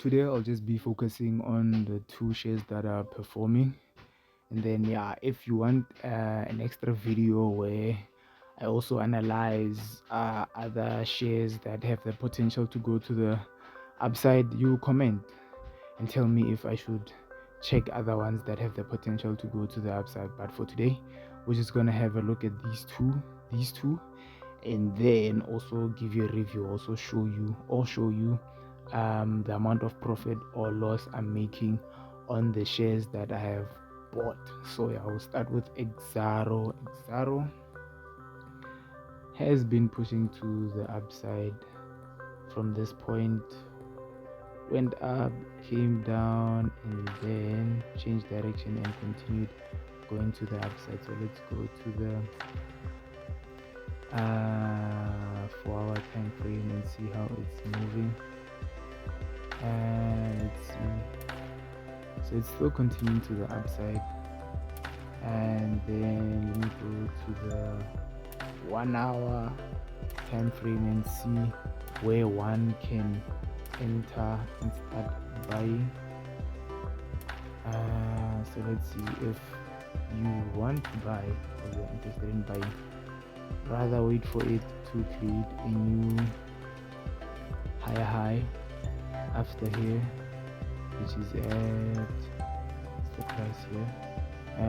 today I'll just be focusing on the two shares that are performing, and then if you want an extra video where I also analyze other shares that have the potential to go to the upside, you comment and tell me if I should check other ones that have the potential to go to the upside. But for today, we're just gonna have a look at these two, and then also give you a review, also show you the amount of profit or loss I'm making on the shares that I have bought. So I will start with Exaro. Exaro has been pushing to the upside from this point, went up, came down, and then changed direction and continued going to the upside. So let's go to the 4-hour time frame and see how it's moving. And let's see, so it's still continuing to the upside. And then let me go to the 1-hour time frame and see where one can enter and start buying. So let's see, if you want to buy or you're interested in buying, rather wait for it to create a new higher high after here, which is at, what's the price here,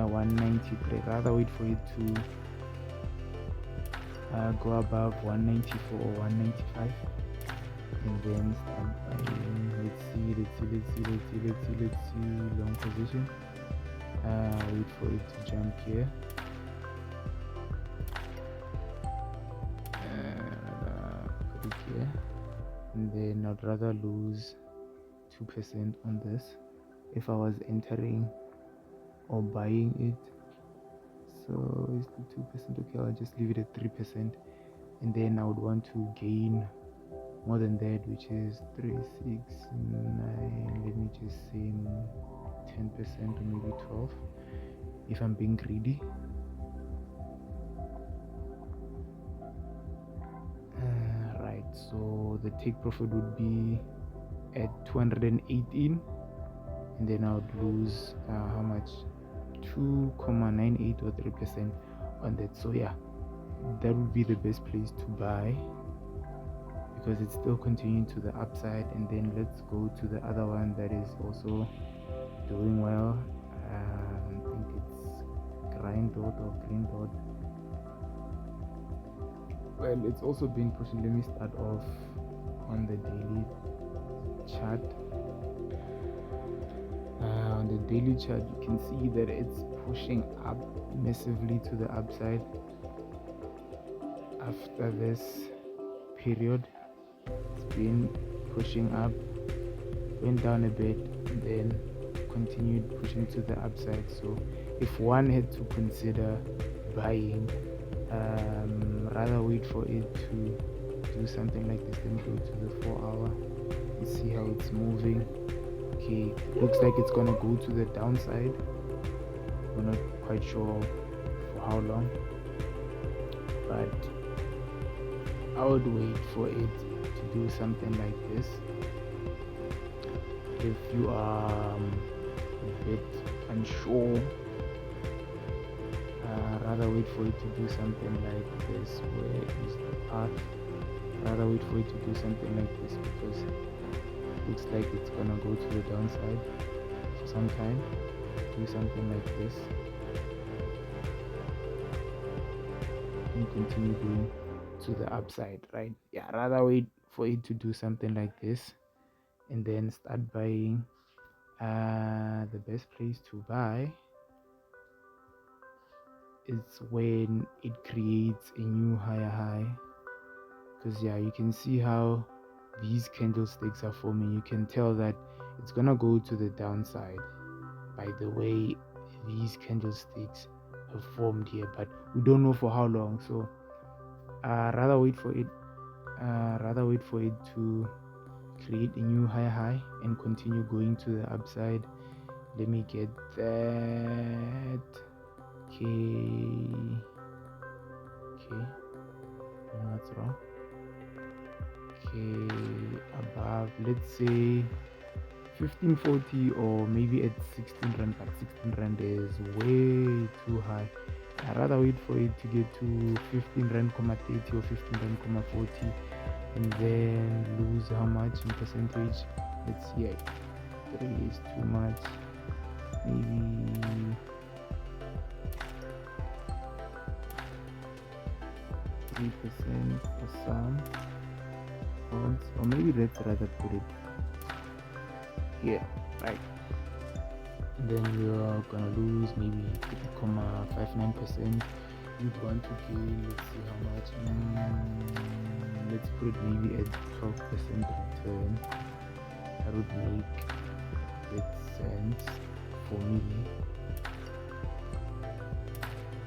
193. Rather wait for it to go above 194 or 195 and then start buying. Let's see, long position. Wait for it to jump here. Put it here, and then I'd rather lose 2% on this if I was entering or buying it. So is the 2% okay? I'll just leave it at 3%, and then I would want to gain more than that, which is 369. Let me just say 10% or maybe 12 if I'm being greedy. Right, so the take profit would be at 218, and then I would lose how much, 2.98 or 3% on that. So yeah, that would be the best place to buy because it's still continuing to the upside. And then let's go to the other one that is also doing well. I think it's grind dot or green dot. Well, it's also been pushing. Let me start off on the daily chart. On the daily chart, you can see that it's pushing up massively to the upside after this period. It's been pushing up, went down a bit, and then continued pushing to the upside. So if one had to consider buying, rather wait for it to do something like this. Let me go to the 4-hour and see how it's moving. Okay, looks like it's gonna go to the downside. We're not quite sure for how long, but I would wait for it to do something like this. If you are a bit unsure, rather wait for it to do something like this. Where is the path? Rather wait for it to do something like this because it looks like it's gonna go to the downside for some time. Do something like this and continue going to the upside, right? Yeah, rather wait for it to do something like this and then start buying. The best place to buy is when it creates a new higher high, because yeah, you can see how these candlesticks are forming. You can tell that it's gonna go to the downside by the way these candlesticks have formed here, but we don't know for how long. So rather wait for it to create a new higher high and continue going to the upside. Let me get that. Okay, no, that's wrong. Okay, above, let's say 1540 or maybe at 16 rand, but 16 rand is way too high. I'd rather wait for it to get to 15 rand, 30 or 15 rand, 40, and then lose how much in percentage? Let's see, 3 is too much. Maybe 3% for some bonds, or maybe let's rather put it here, right? And then you're gonna lose maybe 3.59%. You'd want to gain, let's see how much. Let's put it maybe at 12% return. That would make sense for me.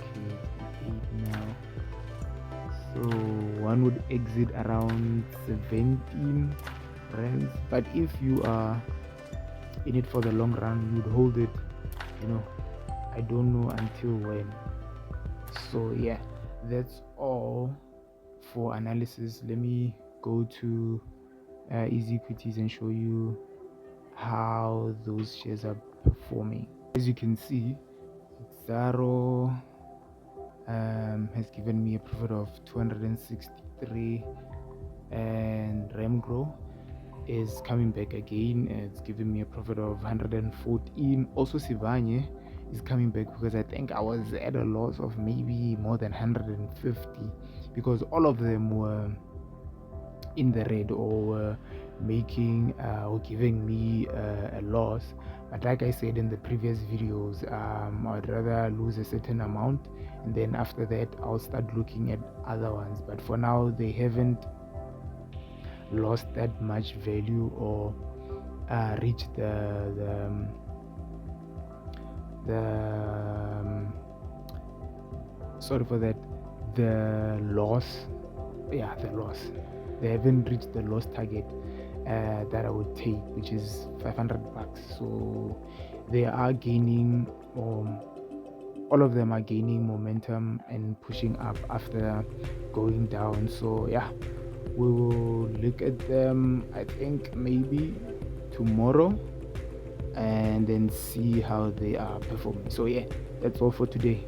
Okay, it's 8 now. So one would exit around 17 rands. But if you are in it for the long run, you'd hold it, I don't know until when. So yeah, that's all for analysis. Let me go to easy equities and show you how those shares are performing. As you can see, Zaro has given me a profit of 263, and Remgro is coming back again. It's giving me a profit of 114. Also Sivanye is coming back because I think I was at a loss of maybe more than 150 because all of them were in the red or were making or giving me a loss. But like I said in the previous videos, I'd rather lose a certain amount, and then after that I'll start looking at other ones. But for now, they haven't lost that much value or reached the sorry for that, the loss. Yeah, the loss. They haven't reached the loss target that I would take, which is $500. So they are gaining, all of them are gaining momentum and pushing up after going down. So yeah, we will look at them, I think maybe tomorrow, and then see how they are performing. So yeah, that's all for today.